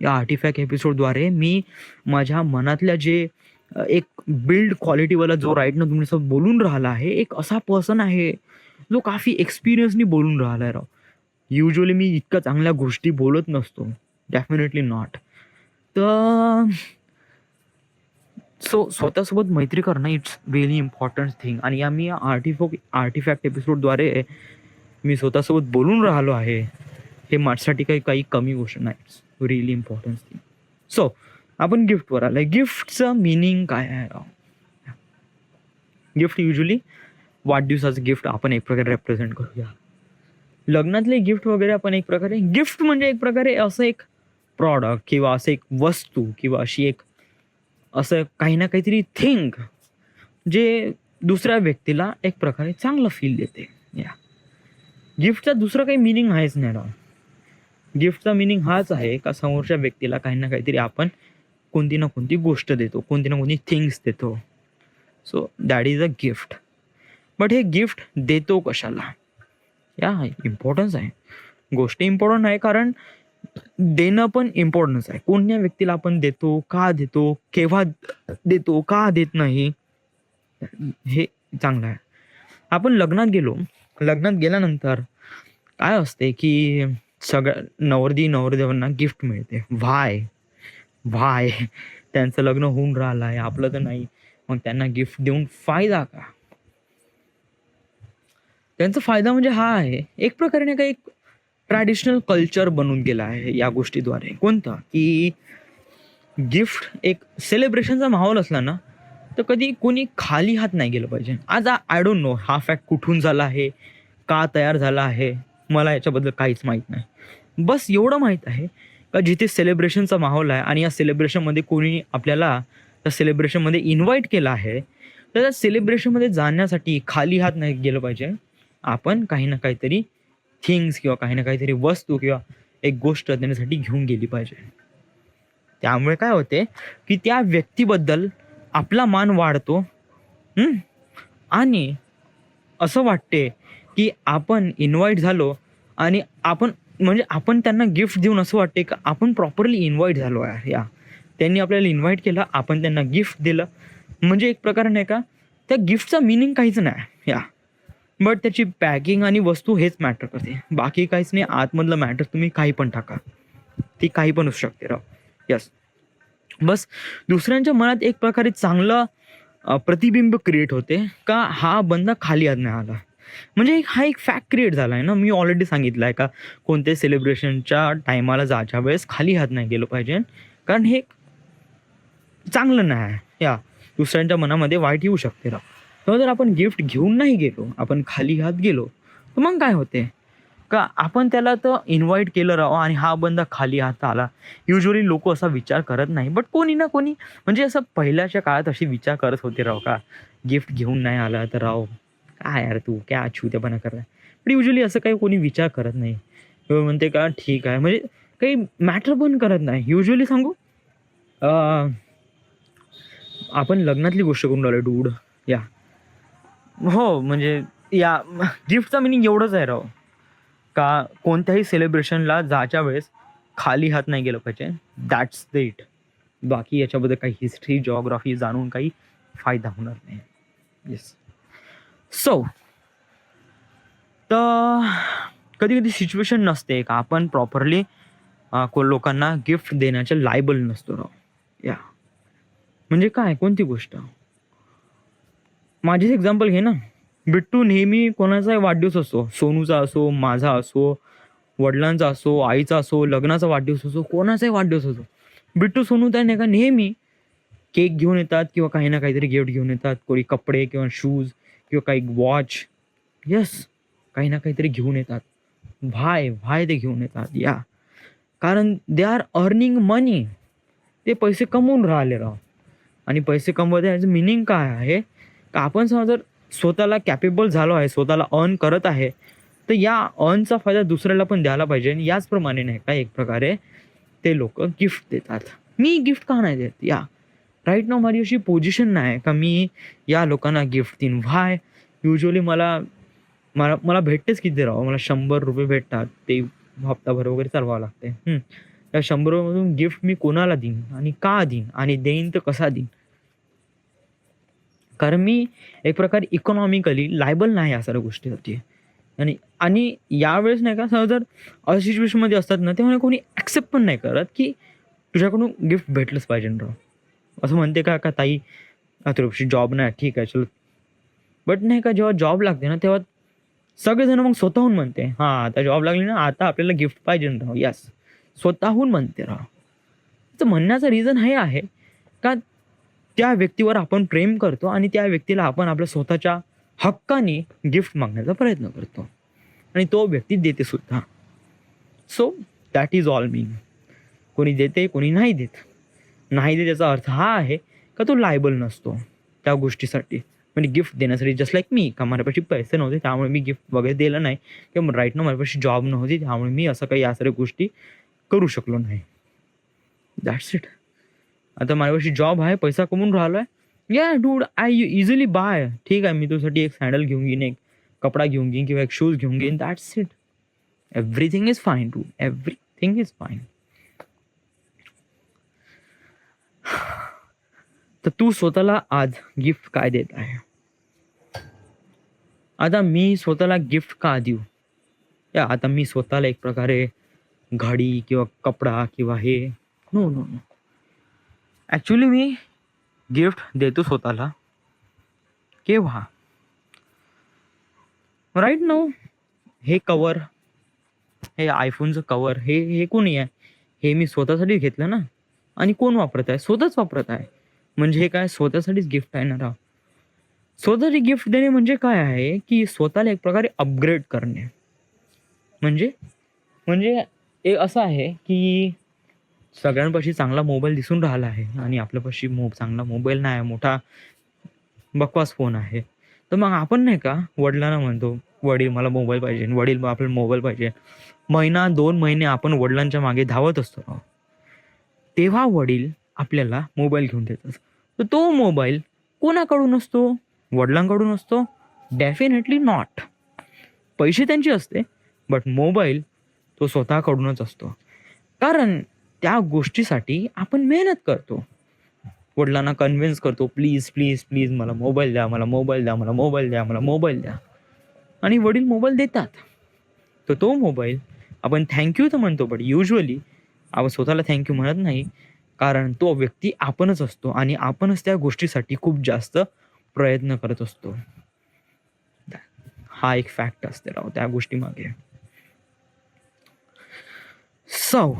या आर्टिफॅक्ट एपिसोडद्वारे मी माझ्या मनातल्या जे एक बिल्ड क्वालिटीवाला जो राईट ना तुमच्यासोबत बोलून राहिला आहे, एक असा पर्सन आहे जो काफी एक्सपिरियन्सनी बोलून राहिला आहे राव. युजली मी इतक्या चांगल्या गोष्टी बोलत नसतो, डेफिनेटली नॉट. तर स्वतःसोबत मैत्री करणं इट्स व्हेरी इम्पॉर्टंट थिंग. आणि आम्ही आर्टिफॅक्ट एपिसोडद्वारे मी स्वतःसोबत बोलून राहिलो आहे, हे माझ्यासाठी काही कमी गोष्ट नाही. It's really important thing. So आपण गिफ्टवर आलं. गिफ्टचं मिनिंग काय आहे राव. गिफ्ट युजली वाढदिवसाचं गिफ्ट आपण एक प्रकारे रेप्रेझेंट करूया. लग्नातले गिफ्ट वगैरे आपण एक प्रकारे, गिफ्ट म्हणजे एक प्रकारे असं एक प्रॉडक्ट किंवा असं एक वस्तू किंवा अशी एक असं काही ना काहीतरी थिंग जे दुसऱ्या व्यक्तीला एक प्रकारे चांगलं फील देते. गिफ्टचा दुसरं काही मिनिंग आहेच नाही राव. गिफ्टचा मिनिंग हाच आहे का समोरच्या व्यक्तीला काही ना काहीतरी आपण कोणती ना कोणती गोष्ट देतो, कोणती ना कोणती थिंग्स देतो. So that is a gift. But हे गिफ्ट देतो कशाला, इम्पॉर्टन्स आहे. गोष्ट इम्पॉर्टंट आहे कारण देणं पण इम्पॉर्टन्स आहे. कोणत्या व्यक्तीला आपण देतो, का देतो, केव्हा देतो, का देत नाही, हे चांगलं आहे. आपण लग्नात गेल्यानंतर काय असते की सगळ्या नवरदेवांना गिफ्ट मिळते. व्हाय त्यांचं लग्न होऊन राहिलं आहे, आपलं तर नाही, मग त्यांना गिफ्ट देऊन फायदा का. त्यांचा फायदा म्हणजे हा आहे, एक प्रकारे नाही का एक ट्रॅडिशनल कल्चर बनून गेला आहे या गोष्टीद्वारे. कोणतं की गिफ्ट एक सेलिब्रेशनचा माहोल असला ना, तर कधी कोणी खाली हात नाही गेलं पाहिजे. आज आय डोंट नो हा फॅक्ट कुठून झाला आहे, का तयार झाला आहे, मला याच्याबद्दल काहीच माहीत नाही. बस एवढं माहीत आहे का जिथे सेलिब्रेशनचा माहोल आहे आणि या सेलिब्रेशनमध्ये कोणी आपल्याला त्या सेलिब्रेशनमध्ये इन्व्हाइट केलं आहे, तर त्या सेलिब्रेशनमध्ये जाण्यासाठी खाली हात नाही गेलं पाहिजे. आपण काही ना काहीतरी थिंग्स किंवा काही ना काहीतरी वस्तू किंवा एक गोष्ट त्याच्यासाठी घेऊन गेली पाहिजे. त्यामुळे काय होते, की त्या व्यक्तीबद्दल आपला मान वाढतो. हं? आणि असं वाटते, की आपण इन्व्हाईट झालो आणि आपण म्हणजे आपण त्यांना गिफ्ट देऊन असं वाटते, की आपण प्रॉपरली इन्व्हाईट झालो आहे. त्यांनी आपल्याला इन्व्हाईट केलं, आपण त्यांना गिफ्ट दिलं. म्हणजे एक प्रकारे नाही का, त्या गिफ्टचा मीनिंग काहीच नाही. बट त्याची पॅकिंग आणि वस्तू हेच मॅटर करते. बाकी काहीच नाही. आतमधलं मॅटर तुम्ही काही पण टाका. ती काही पण असू शकते राव. येस. बस दुसऱ्यांच्या मनात एक प्रकारे चांगलं प्रतिबिंब क्रिएट होते का हा बंदा खाली हात नाही आला. म्हणजे हा एक फॅक्ट क्रिएट झाला आहे ना. मी ऑलरेडी सांगितलं आहे का कोणत्याही सेलिब्रेशनच्या टायमाला जायच्या वेळेस खाली हात नाही गेलं पाहिजे. कारण हे चांगलं नाही आहे. दुसऱ्यांच्या मनामध्ये वाईट येऊ शकते राव. तेव्हा जर आपण गिफ्ट घेऊन नाही गेलो, आपण खाली हात गेलो, तर मग काय होते का आपण त्याला तर इन्व्हाइट केलं राव आणि हा बंदा खाली हात आला. युजुअली लोक असा विचार करत नाही. बट कोणी ना कोणी म्हणजे असं पहिल्याच्या काळात अशी विचार करत होते राव का गिफ्ट घेऊन नाही आला तर राव काय यार तू क्या अछूतेपणा करताय. पण युजुअली असं काही कोणी विचार करत नाही. किंवा म्हणते का ठीक आहे म्हणजे काही मॅटर पण करत नाही. युजुअली सांगू आपण लग्नातली गोष्ट करून राहिलो डूड. हो म्हणजे गिफ्टचा मिनिंग एवढंच आहे राव का कोणत्याही सेलिब्रेशनला जायच्या वेळेस खाली हात नाही गेलं पाहिजे. That's the it. बाकी याच्याबद्दल काही हिस्ट्री जिओग्राफी जाणून काही फायदा होणार नाही. येस. सो तर कधी कधी सिच्युएशन नसते का आपण प्रॉपरली लोकांना गिफ्ट देण्याच्या लायबल नसतो राव. म्हणजे काय कोणती गोष्ट माझीच एक्झाम्पल घे ना. बिट्टू नेहमी कोणाचाही वाढदिवस असो, सोनूचा असो, माझा असो, वडिलांचा असो, आईचा असो, लग्नाचा वाढदिवस असो, कोणाचाही वाढदिवस असो, बिट्टू सोनू त्या नाही का नेहमी केक घेऊन येतात किंवा काही ना काहीतरी गिफ्ट घेऊन येतात. कोणी कपडे किंवा शूज किंवा काही वॉच. येस, काही ना काहीतरी घेऊन येतात. व्हाय ते घेऊन येतात. कारण दे आर अर्निंग मनी. ते पैसे कमवून राहिले राव. आणि पैसे कमवण्याचं मिनिंग काय आहे का आपण समजा जर स्वतःला कॅपेबल झालो आहे, स्वतःला अर्न करत आहे, तर या अर्नचा फायदा दुसऱ्याला पण द्यायला पाहिजे. आणि याचप्रमाणे नाही का एक प्रकारे ते लोक गिफ्ट देतात. मी गिफ्ट का नाही देत? राईट नाव माझी अशी पोझिशन नाही का मी या लोकांना गिफ्ट देईन. व्हाय युजली मला मला मला भेटतेच किती राव. मला 100 रुपये भेटतात. ते हप्ताभर वगैरे चालवावं लागते. त्या 100 रुपयामधून गिफ्ट मी कोणाला देईन आणि का देईन आणि देईन तर कसा देईन. कारण मी एक प्रकारे इकॉनॉमिकली लायबल नाही या सर्व गोष्टीसाठी. आणि यावेळेस नाही का जर अशा सिच्युएशनमध्ये असतात ना तेव्हा कोणी ॲक्सेप्ट पण नाही करत की तुझ्याकडून गिफ्ट भेटलंच पाहिजे राव. असं म्हणते का ताई तुझ्यापाशी जॉब नाही ठीक आहे चल. बट नाही का जेव्हा जॉब लागते ना तेव्हा सगळेजण मग स्वतःहून म्हणते हां आता जॉब लागली ना आता आपल्याला गिफ्ट पाहिजे राव. यस, स्वतःहून म्हणते राव. तर म्हणण्याचं रिझन हे आहे का त्या व्यक्तीवर आपण प्रेम करतो आणि त्या व्यक्तीला आपण आपल्या स्वतःच्या हक्काने गिफ्ट मागण्याचा प्रयत्न करतो आणि तो व्यक्ती देते सुद्धा. सो दॅट इज ऑल मीन. कोणी देते कोणी नाही देत. नाही देत याचा अर्थ हा आहे का तो लायबल नसतो त्या गोष्टीसाठी. म्हणजे गिफ्ट देण्यासाठी जस्ट लाईक मी का माझ्यापाशी पैसे नव्हते त्यामुळे मी गिफ्ट वगैरे दिलं नाही किंवा राईट ना माझ्यापाशी जॉब नव्हती त्यामुळे मी असं काही या सर्व गोष्टी करू शकलो नाही. That's it. आता माझ्यापाशी जॉब आहे पैसा कमवून राहिलो आहे डूड आय इझिली बाय. ठीक आहे मी तुझ्यासाठी एक सँडल घेऊन घेईन एक कपडा घेऊन घेईन किंवा एक शूज घेऊन घेईन. That's it. Everything is fine dude. Everything is fine. तर तू स्वतःला आज गिफ्ट काय देत आहे? आता मी स्वतःला गिफ्ट का देऊ? आता मी स्वतःला एक प्रकारे घडी किंवा कपडा किंवा हे नो नो नो. ॲक्च्युली मी गिफ्ट देतो स्वतःला केव्हा? राईट नाऊ हे कवर, हे आयफोनचं कवर हे कोणी आहे? हे मी स्वतःसाठी घेतलं ना. आणि कोण वापरत आहे? स्वतःच वापरत आहे. म्हणजे हे काय स्वतःसाठीच गिफ्ट आहे ना राव. स्वतःची गिफ्ट देणे म्हणजे काय आहे की स्वतःला एक प्रकारे अपग्रेड करणे. म्हणजे हे असं आहे की सगळ्यांपाशी चांगला मोबाईल दिसून राहिला आहे आणि आपल्यापाशी चांगला मोबाईल नाही आहे, मोठा बकवास फोन आहे. तर मग आपण नाही का वडिलांना म्हणतो, "वडील मला मोबाईल पाहिजे." वडील मग आपल्याला मोबाईल पाहिजे. महिना 2 महिने आपण वडिलांच्या मागे धावत असतो राव. तेव्हा वडील आपल्याला मोबाईल घेऊन देतात. तर तो मोबाईल कोणाकडून असतो? वडिलांकडून असतो? Definitely not. पैसे त्यांचे असते, बट मोबाईल तो स्वतःकडूनच असतो. कारण त्या गोष्टीसाठी आपण मेहनत करतो. वडिलांना कन्व्हिन्स करतो, "प्लीज, प्लीज, प्लीज मला मोबाईल द्या, मला मोबाईल द्या, मला मोबाईल द्या, मला मोबाईल द्या." आणि वडील मोबाईल देतात. तर तो मोबाईल आपण थँक यू तर म्हणतो, बट युजुअली आपण स्वतःला थँक यू म्हणत नाही. कारण तो व्यक्ती आपणच असतो आणि आपणच त्या गोष्टीसाठी खूप जास्त प्रयत्न करत असतो. हा एक फॅक्ट असते राव त्या गोष्टीमागे. सो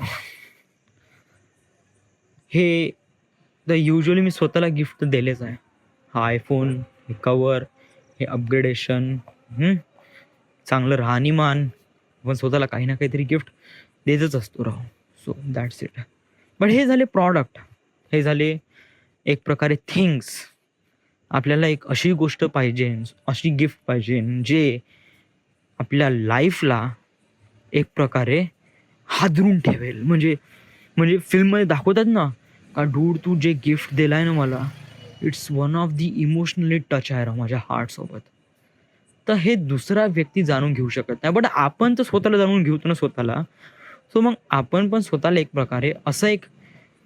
हे तर युजुअली मी स्वतःला गिफ्ट दिलेच आहे. हा आयफोन, हे कवर, हे अपग्रेडेशन, चांगलं राहणीमान, पण स्वतःला काही ना काहीतरी गिफ्ट देतच असतो राव. So that's it. बट हे झाले प्रॉडक्ट, हे झाले एक प्रकारे थिंग्स. आपल्याला एक अशी गोष्ट पाहिजे, अशी गिफ्ट पाहिजे जे आपल्या लाईफला एक प्रकारे हादरून ठेवेल. म्हणजे म्हणजे फिल्ममध्ये दाखवतात ना, का डूड तू जे गिफ्ट दिलाय ना मला, it's one of the emotionally touch आहे राव माझ्या हार्टसोबत. तर हे दुसरा व्यक्ती जाणून घेऊ शकत नाही. बट आपण तर स्वतःला जाणून घेतो ना स्वतःला. सो मग आपण पण स्वतःला एक प्रकारे असा एक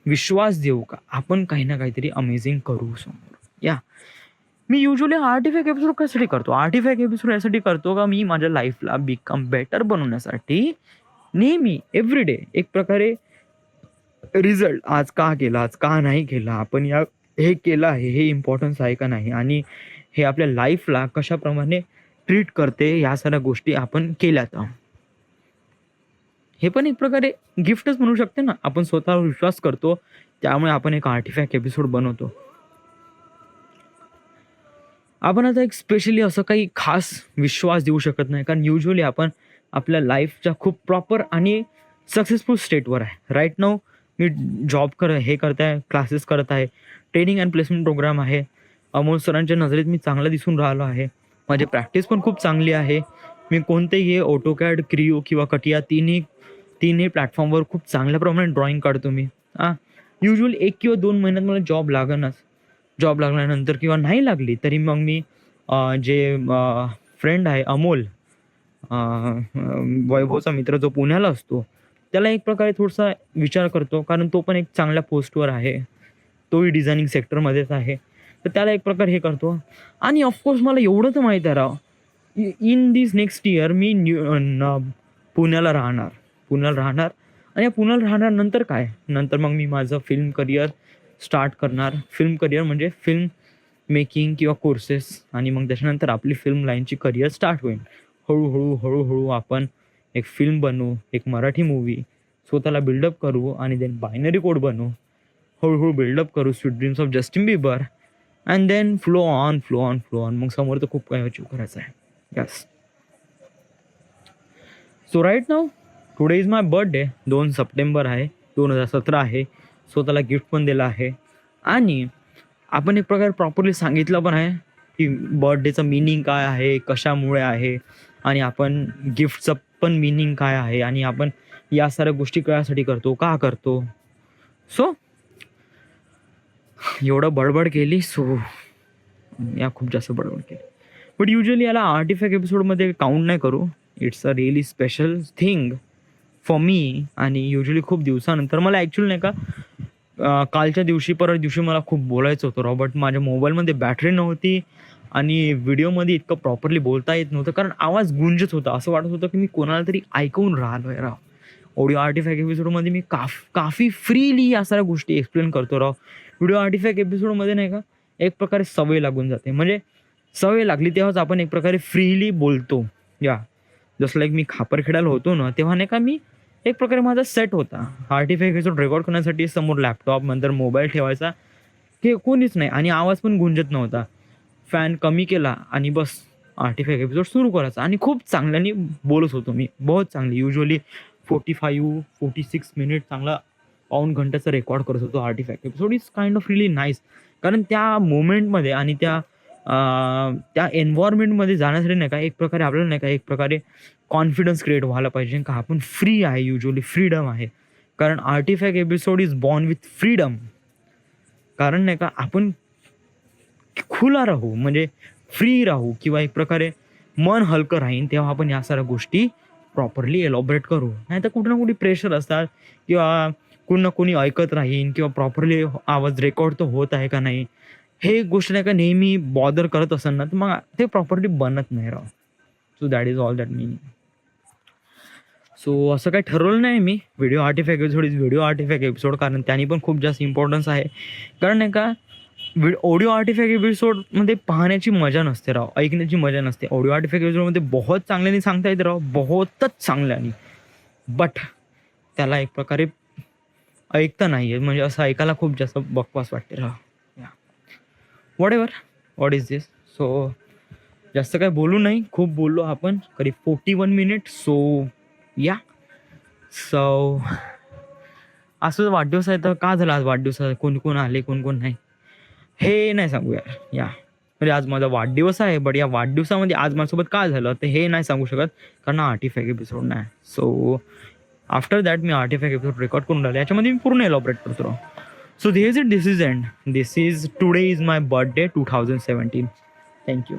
विश्वास देऊ का आपण काही ना काहीतरी अमेझिंग करू समोर. या मी युजुअली आर्टिफॅक्ट एपिसोड कशासाठी करतो? आर्टिफॅक्ट एपिसोड यासाठी करतो का मी माझ्या लाईफला बिकम बेटर बनवण्यासाठी नेहमी एव्हरीडे एक प्रकारे रिझल्ट आज का केला, आज का नाही केला, आपण हे केलं आहे, हे इम्पॉर्टन्स आहे का नाही आणि हे आपल्या लाईफला कशाप्रमाणे ट्रीट करते, या साऱ्या गोष्टी आपण केल्यात. हे पण एक प्रकारे गिफ्टच म्हणू शकते ना. आपण स्वतःवर विश्वास करतो, त्यामुळे आपण एक आर्टिफॅक्ट एपिसोड बनवतो. आपण आता एक स्पेशली असं काही खास विश्वास देऊ शकत नाही, कारण युजुअली आपण आपल्या लाईफच्या खूप प्रॉपर आणि सक्सेसफुल स्टेटवर आहे. राईट नाऊ मी जॉब करत आहे, क्लासेस करत आहे, ट्रेनिंग अँड प्लेसमेंट प्रोग्राम आहे. अमोल सरांच्या नजरेत मी चांगला दिसून राहिलो आहे. माझी प्रॅक्टिस पण खूप चांगली आहे. मी कोणतेही ऑटोकॅड, क्रिओ किंवा कटिया तिन्ही प्लॅटफॉर्मवर खूप चांगल्या प्रमाणे ड्रॉइंग काढतो मी. युजुअली 1 किंवा 2 महिन्यात मला जॉब लागणच. जॉब लागल्यानंतर किंवा नाही लागली तरी मग मी जे फ्रेंड आहे अमोल, वैभवचा मित्र जो पुण्याला असतो, त्याला एक प्रकारे थोडासा विचार करतो, कारण तो पण एक चांगल्या पोस्टवर आहे. तोही डिझायनिंग सेक्टरमध्येच आहे. तर त्याला एक प्रकारे हे करतो आणि ऑफकोर्स मला एवढं तर माहीत आहे राव, इन दिस नेक्स्ट इयर मी पुण्याला राहणार आणि या पुण्याला राहणार नंतर काय? नंतर मग मी माझं फिल्म करिअर स्टार्ट करणार. फिल्म करिअर म्हणजे फिल्म मेकिंग किंवा कोर्सेस आणि मग त्याच्यानंतर आपली फिल्म लाईनची करिअर स्टार्ट होईल. हळूहळू आपण एक फिल्म बनवू, एक मराठी मूव्ही स्वतःला बिल्डअप करू आणि देन बायनरी कोड बनवू. हळूहळू बिल्डअप करू sweet dreams of Justin Bieber and then flow on. मग समोर तर खूप काही अचीव करायचं आहे. Yes. So right now today is my birthday. 2 September आहे, 2017 आहे. स्वतःला गिफ्ट पण दिलं आहे आणि आपण एक प्रकारे प्रॉपरली सांगितलं पण आहे की बर्थडेचं मिनिंग काय आहे, कशामुळे आहे आणि आपण गिफ्टचं पण मिनिंग काय आहे आणि आपण या साऱ्या गोष्टी कशासाठी करतो, का करतो. सो एवढं बडबड केली. सो या खूप जास्त बडबड केली. बट युजुअली याला आर्टिफॅक्ट एपिसोडमध्ये काउंट नाही करू. It's a really special thing for me आणि युजुअली खूप दिवसानंतर मला ॲक्च्युअली नाही का कालच्या दिवशी परत दिवशी मला खूप बोलायचं होतं राव, बट माझ्या मोबाईलमध्ये बॅटरी नव्हती आणि व्हिडिओमध्ये इतकं प्रॉपरली बोलता येत नव्हतं, कारण आवाज गुंजत होता. असं वाटत होतं की मी कोणाला तरी ऐकवून राहिलो आहे राव. ऑडिओ आर्टिफॅक्ट एपिसोडमध्ये मी काफी फ्रीली या साऱ्या गोष्टी एक्सप्लेन करतो राव. व्हिडिओ आर्टिफॅक्ट एपिसोडमध्ये नाही का एक प्रकारे सवय लागून जाते. म्हणजे सवय लागली तेव्हाच आपण एक प्रकारे फ्रीली बोलतो. या जसं लाईक मी खापरखेड्याला होतो ना, तेव्हा नाही का मी एक प्रकारे माझा सेट होता. आर्टिफॅक्ट एपिसोड रेकॉर्ड करण्यासाठी समोर लॅपटॉप, नंतर मोबाईल ठेवायचा, हे कोणीच नाही आणि आवाज पण गुंजत नव्हता. फॅन कमी केला आणि बस आर्टिफॅक्ट एपिसोड सुरू करायचा आणि खूप चांगल्याने बोलत होतो मी. बहुत चांगली. युजुअली 45-46 मिनिट चांगला पाऊण घंट्याचा रेकॉर्ड करत होतो artefact episode is kind of relief nice. कारण त्या मोमेंटमध्ये आणि त्या एन्व्हायरमेंटमध्ये जाण्यासाठी नाही का एक प्रकारे आपल्याला नाही का एक प्रकारे कॉन्फिडन्स क्रिएट व्हायला पाहिजे का आपण फ्री आहे, युजली फ्रीडम आहे. कारण artefact episode is born with freedom. कारण नाही का आपण खुला राहू म्हणजे फ्री राहू किंवा एक प्रकारे मन हलकं राहीन तेव्हा आपण या साऱ्या गोष्टी प्रॉपरली एलॉबरेट करू. नाही तर कुठे ना कुठे प्रेशर असतात किंवा कोणी ना कोणी ऐकत राहीन किंवा प्रॉपरली आवाज रेकॉर्ड तर होत आहे का नाही हे गोष्ट नाही का नेहमी बॉदर करत असेल ना तर मग ते प्रॉपरली बनत नाही राव. So that is all that meaning. So असं काही ठरवलं नाही मी video artifact episode is video artifact episode कारण त्यांनी पण खूप जास्त इम्पॉर्टन्स आहे. कारण नाही का ऑडिओ आर्टिफॅक्ट एपिसोडमध्ये पाहण्याची मजा नसते राव, ऐकण्याची मजा नसते. ऑडिओ आर्टिफॅक्ट एपिसोडमध्ये बहुत चांगल्याने सांगता येते राव, बहुतच चांगल्याने. बट त्याला एक प्रकारे ऐकता नाही आहे म्हणजे असं ऐकायला खूप जास्त बकवास वाटते राव. Whatever what is this. So जास्त काय बोलू नाही, खूप बोललो आपण करीब 41 मिनिट. सो या सो असं वाढदिवस आहे तर का झालं आज वाढदिवस, कोण कोण आले कोण कोण नाही हे नाही सांगू यार. या म्हणजे आज माझा वाढदिवस आहे बट या वाढदिवसामध्ये आज माझ्यासोबत काय झालं ते हे नाही सांगू शकत कारण आर्टिफॅक्ट एपिसोड नाही. So after that me artefact episode record करून राहिले याच्यामध्ये मी पूर्ण एलॉबरेट करतो. So this is end. This is today is my birthday 2017. Thank you.